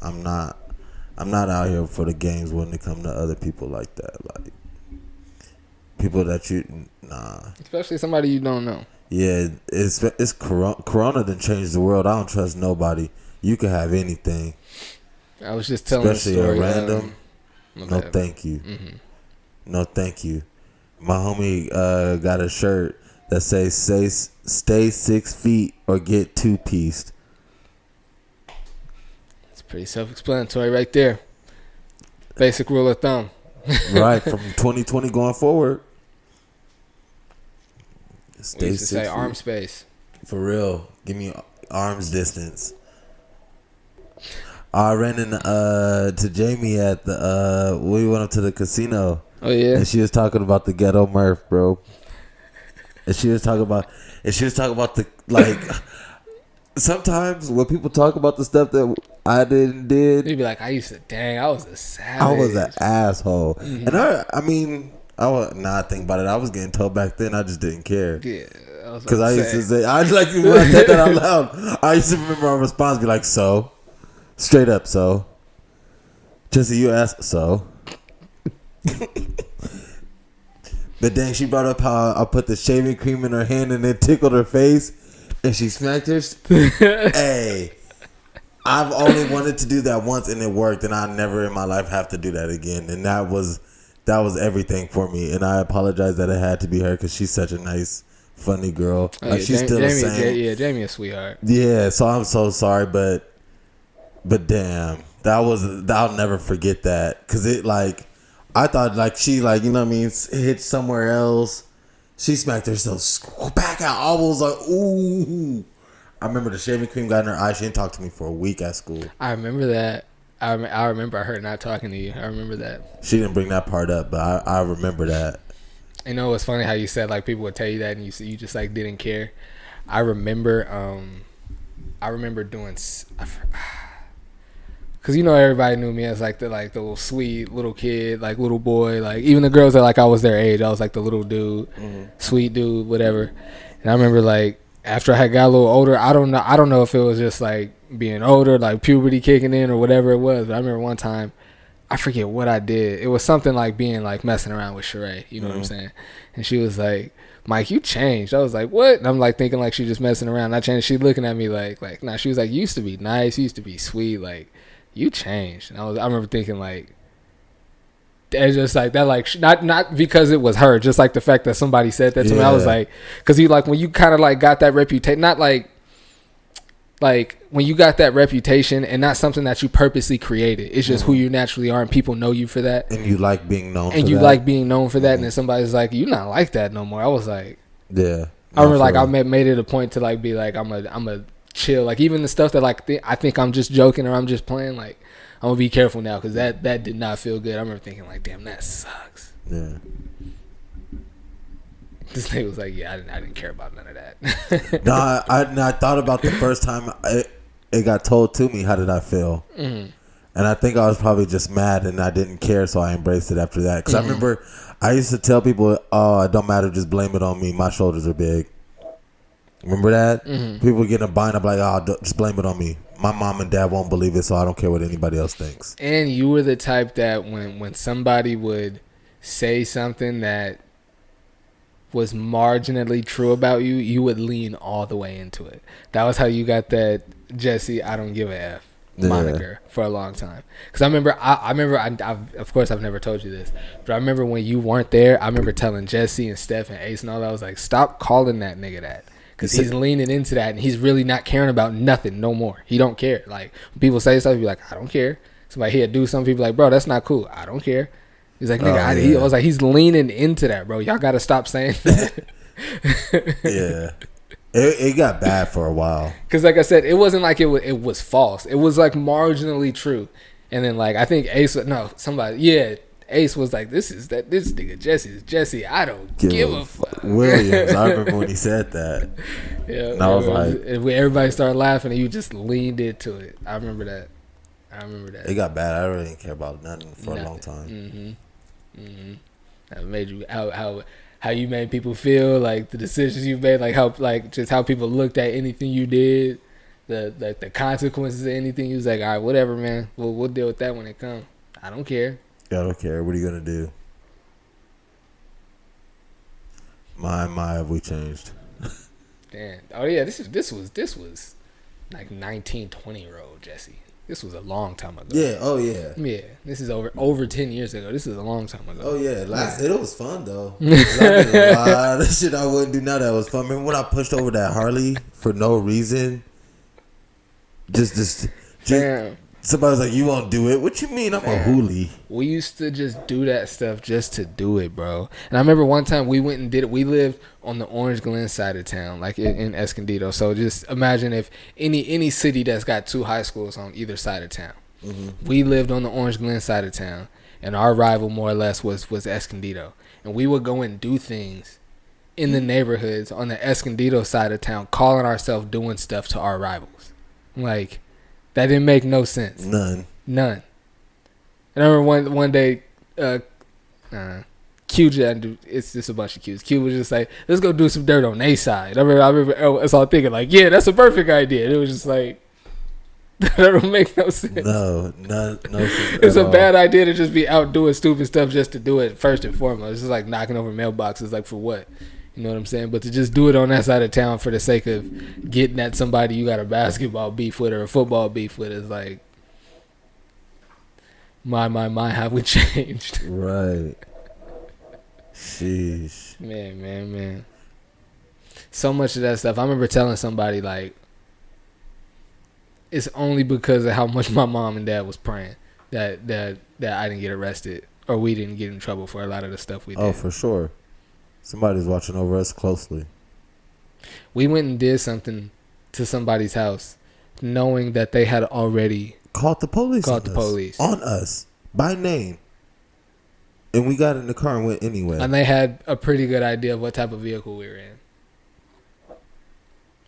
I'm not out here for the games when it come to other people like that. Like, people that nah. Especially somebody you don't know. Yeah, it's Corona done changed the world. I don't trust nobody. You can have anything. I was just telling especially a story, a random. No, thank you. No, thank you. My homie got a shirt that says "Stay 6 feet or get 2-pieced." It's pretty self-explanatory right there. Basic rule of thumb. Right, from 2020 going forward. We used to say arm space. For real. Give me arms distance. I ran into to Jamie at the we went up to the casino. Oh yeah. And she was talking about the ghetto Murph, bro. And she was talking about the like. Sometimes when people talk about the stuff that I did, you'd be like, I was a savage. I was an asshole. Mm-hmm. And I mean, I was not thinking about it. I was getting told back then. I just didn't care. Yeah. Because I used to say, when I said that out loud, I used to remember our response be like, so. Straight up, so. Jesse, you asked, so. But then she brought up how I put the shaving cream in her hand and it tickled her face. And she smacked her. Hey, I've only wanted to do that once and it worked, and I never in my life have to do that again. And that was everything for me. And I apologize that it had to be her because she's such a nice, funny girl. Oh, like she's still the same. Jamie a sweetheart. Yeah, so I'm so sorry, but damn, I'll never forget that because it like I thought like she like you know what I mean hit somewhere else. She smacked herself back out. I was like, ooh. I remember the shaving cream got in her eye. She didn't talk to me for a week at school. I remember that. I remember her not talking to you. I remember that. She didn't bring that part up, but I remember that. You know, it's funny how you said like people would tell you that and you just like didn't care. I remember doing. Cause you know everybody knew me as like the little sweet little kid, like little boy, like even the girls that like I was their age, I was like the little dude, sweet dude, whatever. And I remember like after I had got a little older, I don't know if it was just like being older, like puberty kicking in or whatever it was. But I remember one time, I forget what I did. It was something like being like messing around with Sheree, you know what I'm saying? And she was like, Mike, you changed. I was like, what? And I'm like thinking like she just messing around. I changed. She looking at me like nah. She was like, you used to be nice, you used to be sweet, like. You changed. And I remember thinking like, it's just like that, like not because it was her, just like the fact that somebody said that to me. I was like, because you like when you kind of like got that reputation, not like when you got that reputation and not something that you purposely created. It's just who you naturally are, and people know you for that. And you like being known. And for you that. like being known for that. And then somebody's like, you're not like that no more. I was like, yeah. I remember like I made it a point to like be like I'm a chill, like even the stuff that like I think I'm just joking or I'm just playing, like I'm gonna be careful now because that did not feel good. I remember thinking like, damn, that sucks. Yeah. This nigga was like, yeah, I didn't care about none of that. No, I thought about the first time it got told to me. How did I feel? And I think I was probably just mad and I didn't care, so I embraced it after that. Because I remember I used to tell people, oh, it don't matter, just blame it on me. My shoulders are big. Remember that? People get in a bind. I'm like, oh, just blame it on me. My mom and dad won't believe it, so I don't care what anybody else thinks. And you were the type that when somebody would say something that was marginally true about you, you would lean all the way into it. That was how you got that Jesse, I don't give a F moniker for a long time. Because I remember, of course, I've never told you this, but I remember when you weren't there, I remember telling Jesse and Steph and Ace and all that, I was like, stop calling that nigga that. Because he's leaning into that and he's really not caring about nothing no more. He don't care. Like, when people say stuff, he'd be like, I don't care. Somebody he'd do something, people like, bro, that's not cool. I don't care. He's like, nigga, I was like, he's leaning into that, bro. Y'all got to stop saying that. Yeah. It got bad for a while. Because, like I said, it wasn't like it was false. It was, like, marginally true. And then, like, I think Ace was like, this nigga Jesse, I don't give a fuck. Williams, I remember when he said that. Yeah. And I was like, everybody started laughing and you just leaned into it. I remember that. It got bad. I really didn't care about nothing for a long time. That made you how you made people feel, like the decisions you made, like how people looked at anything you did, the consequences of anything. You was like, all right, whatever, man. We'll deal with that when it comes. I don't care. I don't care. What are you gonna do? My, have we changed? Damn. Oh yeah, this was like 19, 20-year-old Jesse. This was a long time ago. Yeah. Oh yeah. Yeah. This is over 10 years ago. This is a long time ago. Oh yeah. It was fun though. I did a lot of shit I wouldn't do now that was fun. Remember when I pushed over that Harley for no reason? Just. Damn. Somebody was like, you won't do it. What you mean? I'm a hoolie. We used to just do that stuff just to do it, bro. And I remember one time we went and did it. We lived on the Orange Glen side of town, like in Escondido. So just imagine if any city that's got two high schools on either side of town. Mm-hmm. We lived on the Orange Glen side of town, and our rival more or less was Escondido. And we would go and do things in the neighborhoods on the Escondido side of town, calling ourselves doing stuff to our rivals. Like, that didn't make no sense. None. And I remember one day, Q it's just a bunch of Qs. Q was just like, let's go do some dirt on A side. I remember I was all thinking like, yeah, that's a perfect idea. And it was just like, that don't make no sense. No sense. It's a bad idea to just be out doing stupid stuff just to do it first and foremost. It's just like knocking over mailboxes, like for what? You know what I'm saying? But to just do it on that side of town for the sake of getting at somebody you got a basketball beef with or a football beef with is like, my, have we changed? Right. Sheesh. Man. So much of that stuff. I remember telling somebody like, it's only because of how much my mom and dad was praying that I didn't get arrested or we didn't get in trouble for a lot of the stuff we did. Oh, for sure. Somebody's watching over us closely. We went and did something to somebody's house knowing that they had already called the police on us by name. And we got in the car and went anyway. And they had a pretty good idea of what type of vehicle we were in.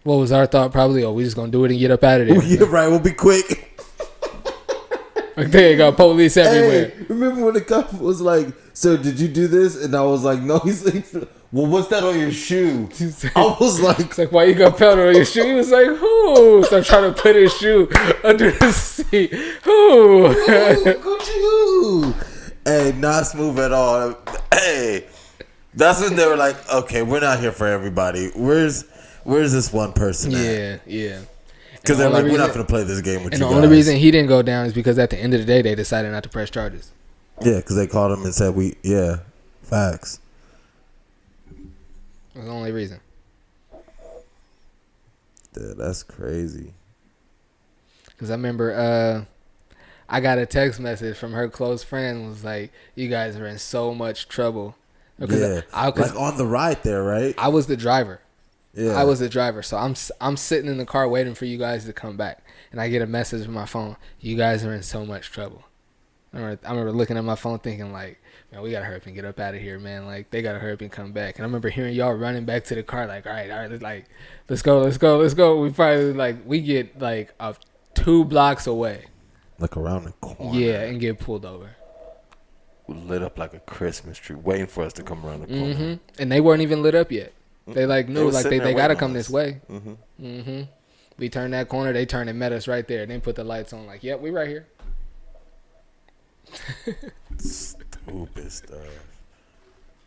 What was our thought? Probably, we just going to do it and get up out of there. Yeah, right. We'll be quick. Like, they got police everywhere. Hey, remember when the cop was like, sir, did you do this? And I was like, no. He's like, well, what's that on your shoe? I was like, it's like, why you got powder on your shoe? He was like, who? So I'm trying to put his shoe under the seat. Who? Who? Hey, not smooth at all. Hey, that's when they were like, okay, we're not here for everybody. Where's this one person at? Yeah. Because they're like, we're not going to play this game with you guys. And the only reason he didn't go down is because at the end of the day, they decided not to press charges. Yeah, because they called him and said, facts. That's the only reason. Dude, that's crazy. Because I remember I got a text message from her close friend was like, you guys are in so much trouble. Because like on the ride there, right? I was the driver. Yeah. I was the driver. So I'm sitting in the car waiting for you guys to come back. And I get a message on my phone. You guys are in so much trouble. I remember looking at my phone thinking like, man, we got to hurry up and get up out of here, man. Like, they got to hurry up and come back. And I remember hearing y'all running back to the car like, all right, like, let's go. We probably, like, we get, like, 2 blocks away. Like around the corner. Yeah, and get pulled over. Lit up like a Christmas tree, waiting for us to come around the corner. Mm-hmm. And they weren't even lit up yet. They, like, knew, like, they got to come this way. Mm-hmm. We turned that corner. They turned and met us right there. And then put the lights on like, yep, we right here. Stupid stuff.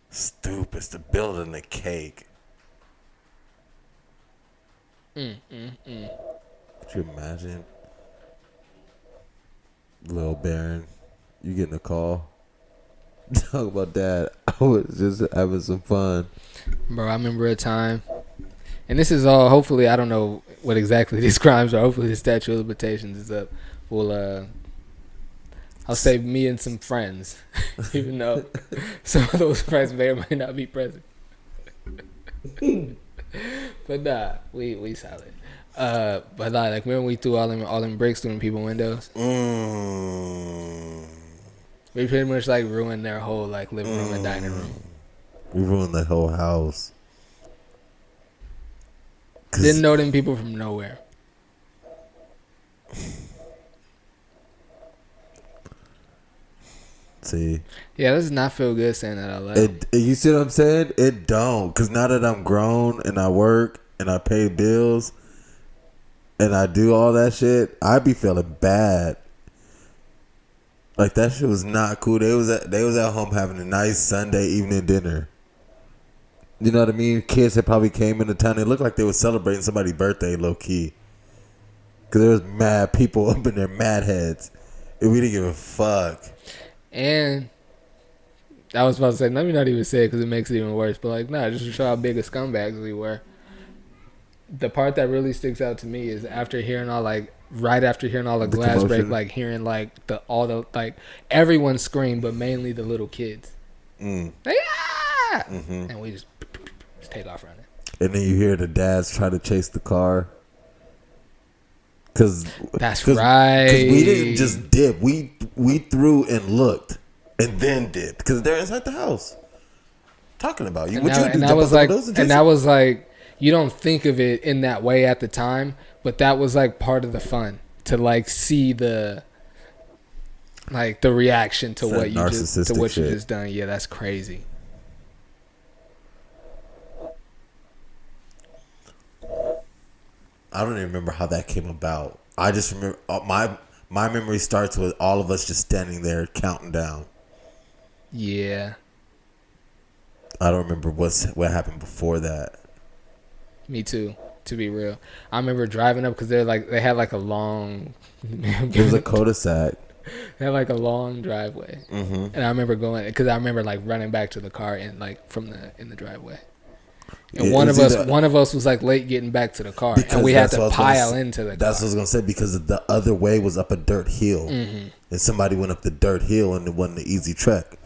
Stupid stuff. Building the cake. Could you imagine? Lil Baron, you getting a call? Talk about that. I was just having some fun. Bro, I remember a time, and this is all, hopefully, I don't know what exactly these crimes are. Hopefully the statute of limitations is up. We'll, I'll say me and some friends, even though some of those friends may or may not be present. But nah, we solid. But like when we threw all them bricks through people's windows, we pretty much like ruined their whole like living room and dining room. We ruined the whole house. Didn't know them people from nowhere. See. Yeah, this does not feel good saying that out loud. You see what I'm saying? It don't. Because now that I'm grown and I work and I pay bills and I do all that shit, I be feeling bad. Like, that shit was not cool. They was at home having a nice Sunday evening dinner. You know what I mean? Kids had probably came into town. It looked like they were celebrating somebody's birthday low key. Because there was mad people up in their mad heads. And we didn't give a fuck. And I was about to say, let me not even say it because it makes it even worse. But like, nah, just to show how big of scumbags we were. The part that really sticks out to me is right after hearing all the glass break, like hearing like everyone scream, but mainly the little kids. Like, ah! And we just take off running. And then you hear the dads try to chase the car. That's right. Because we didn't just dip. We threw and looked and then dipped because they're inside the house talking about you. And that was like you don't think of it in that way at the time, but that was like part of the fun to like see the reaction to what you just done. Yeah, that's crazy. I don't even remember how that came about. I just remember my memory starts with all of us just standing there counting down. Yeah. I don't remember what happened before that. Me too, to be real. I remember driving up because they had like a long. It was a cul-de-sac. They had like a long driveway, and I remember going because I remember like running back to the car and like in the driveway. And one of us was like late getting back to the car, and we had to pile into the car. That's what I was gonna say because the other way was up a dirt hill, and somebody went up the dirt hill, and it wasn't an easy trek.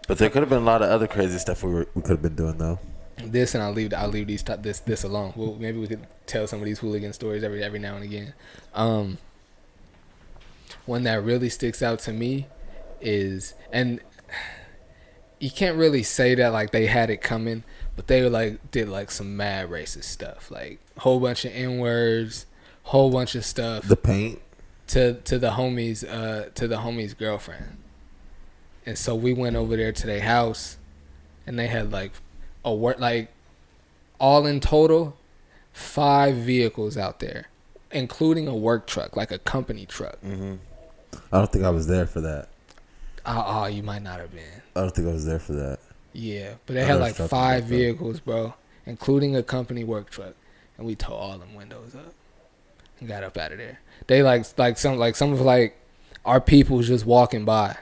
But there could have been a lot of other crazy stuff we could have been doing though. This and I'll leave this alone. Well, maybe we could tell some of these hooligan stories every now and again. One that really sticks out to me is, and you can't really say that like they had it coming, but they did like some mad racist stuff, like whole bunch of N-words, whole bunch of stuff. The paint to the homie's girlfriend, and so we went over there to their house, and they had like all in total 5 vehicles out there, including a work truck, like a company truck. Mm-hmm. I don't think I was there for that. Oh, you might not have been. I don't think I was there for that. Yeah, but they had like 5 vehicles, bro, including a company work truck, and we tore all them windows up and got up out of there. They some of our people was just walking by,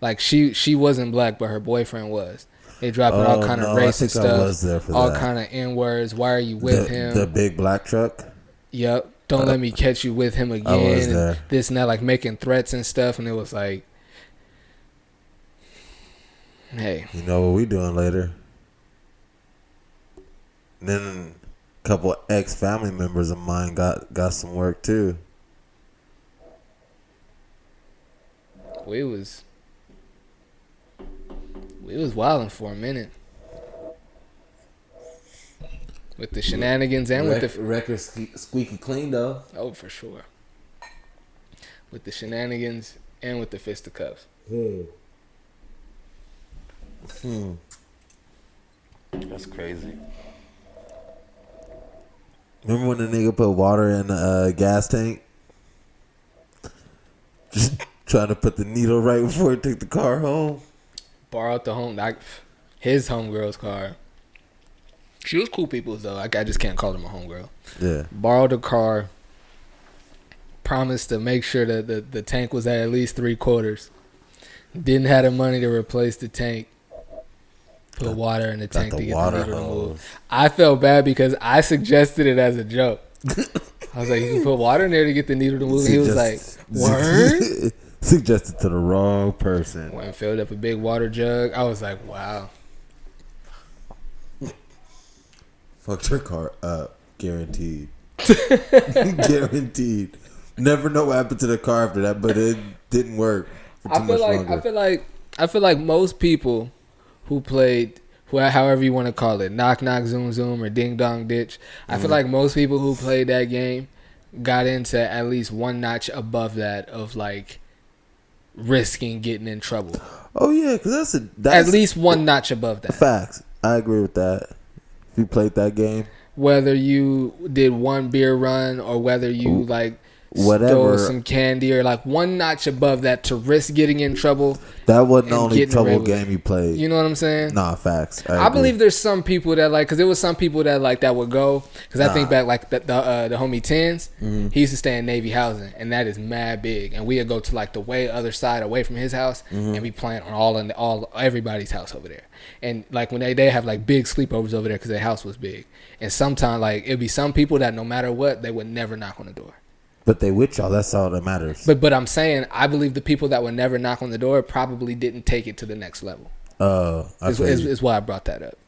like she wasn't black, but her boyfriend was. They dropping all kind of racist stuff, all kind of N-words. Why are you with him? The big black truck. Yep. Don't let me catch you with him again. I was there. And this and that, like making threats and stuff. And it was like, hey. You know what we doing later? And then a couple ex-family members of mine got some work too. We was wilding for a minute. With the shenanigans and with the record squeaky clean though. Oh, for sure. With the shenanigans and with the fisticuffs. That's crazy. Remember when the nigga put water in the gas tank? Just trying to put the needle right before he took the car home. Borrowed his homegirl's car. She was cool people though. I just can't call them a homegirl. Yeah. Borrowed a car. Promised to make sure that the tank was at least 3/4. Didn't have the money to replace the tank. Put water in the tank to get the needle to move. I felt bad because I suggested it as a joke. I was like, you can put water in there to get the needle to move. And he was like, word? Suggested to the wrong person. Went and filled up a big water jug. I was like, wow. Fucked her car up. Guaranteed. Guaranteed. Never know what happened to the car after that, but it didn't work for too much longer. I feel like most people who played, however you want to call it, knock knock zoom zoom or ding dong ditch, I feel like most people who played that game got into at least one notch above that of like risking getting in trouble. Oh yeah, because that's at least one notch above that. Facts. I agree with that. If you played that game, whether you did one beer run or whether you stole some candy or like one notch above that to risk getting in trouble. That wasn't the only trouble game you played. You know what I'm saying? Nah, facts. I believe there's some people that because there was some people that would go because I think back the homie Tens, he used to stay in Navy housing and that is mad big and we'd go to like the way other side away from his house and be playing on everybody's house over there and like when they have like big sleepovers over there because their house was big and sometimes like it'd be some people that no matter what they would never knock on the door. But they with y'all. That's all that matters. But I'm saying I believe the people that would never knock on the door probably didn't take it to the next level. Is why I brought that up.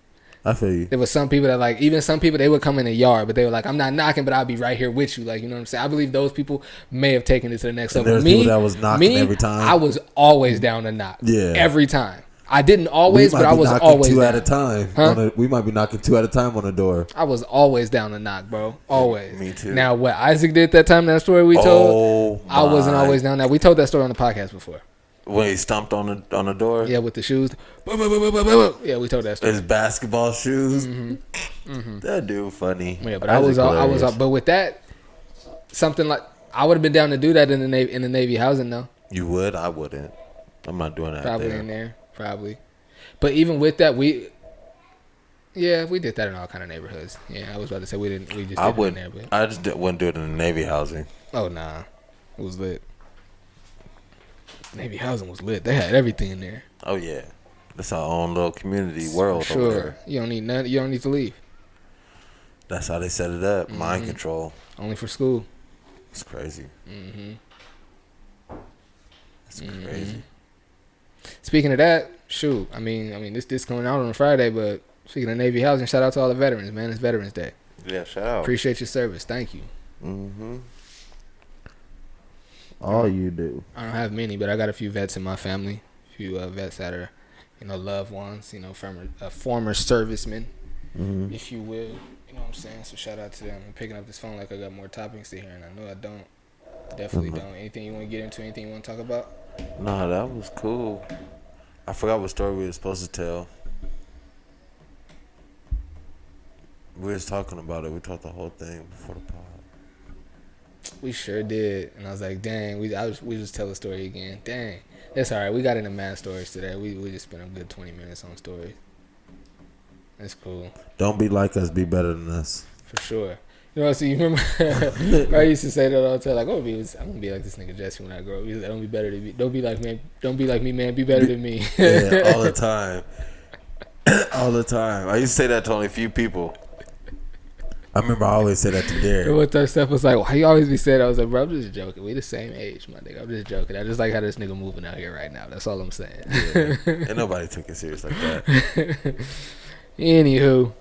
I feel you. There was some people that like, even some people, they would come in the yard, but they were like, I'm not knocking, but I'll be right here with you. Like, you know what I'm saying? I believe those people may have taken it to the next level. There's people that was knocking every time. I was always down to knock. Yeah. Every time. I didn't always, but I was always two down. At a time. Huh? We might be knocking 2 at a time on the door. I was always down to knock, bro. Always. Me too. Now, what Isaac did that time, that story we told, I wasn't always down there. We told that story on the podcast before. When he stomped on the door? Yeah, with the shoes. Yeah, we told that story. His basketball shoes. Mm-hmm. That dude funny. Yeah, but I was but with that, something like, I would have been down to do that in the Navy housing though. You would? I wouldn't. I'm not doing that. Probably in there. Probably. But even with that, we did that in all kind of neighborhoods. Yeah, I was about to say we just did it in there. But I just wouldn't do it in the Navy housing. Oh, nah. It was lit. Navy housing was lit. They had everything in there. Oh, yeah. That's our own little community world sure. over there. You don't need nothing. You don't need to leave. That's how they set it up. Mm-hmm. Mind control. Only for school. It's crazy. Mm-hmm. It's crazy. Speaking of that, shoot. I mean, this coming out on a Friday, but speaking of Navy housing, shout out to all the veterans, man. It's Veterans Day. Yeah, shout out. Appreciate your service. Thank you. Mm-hmm. All you do. I don't have many, but I got a few vets in my family. A few vets that are, loved ones, former servicemen, if you will. You know what I'm saying? So shout out to them. I'm picking up this phone like I got more topics to hear, and I know I don't. Definitely don't. Anything you want to get into? Anything you want to talk about? Nah, that was cool. I forgot what story we were supposed to tell. We was talking about it. We talked the whole thing before the pod. We sure did, and I was like, "Dang, we just tell the story again." Dang, that's all right. We got into mad stories today. We just spent a good 20 minutes on stories. That's cool. Don't be like us. Be better than us. For sure. You know, so you remember I used to say that all the time, like, I'm gonna be like this nigga Jesse when I grow up. He's like, don't be better than me. Don't be like me, man. Be better than me. Yeah, all the time. All the time. I used to say that to only a few people. I remember I always said that to Derek. And what that stuff was like, why you always be saying? I was like, bro, I'm just joking. We the same age, my nigga. I'm just joking. I just like how this nigga moving out here right now. That's all I'm saying. Yeah. And nobody took it serious like that. Anywho,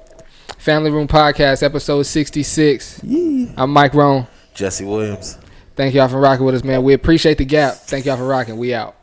Family Room Podcast, episode 66. Yeah. I'm Mike Roan. Jesse Williams. Thank y'all for rocking with us, man. We appreciate the gap. Thank y'all for rocking. We out.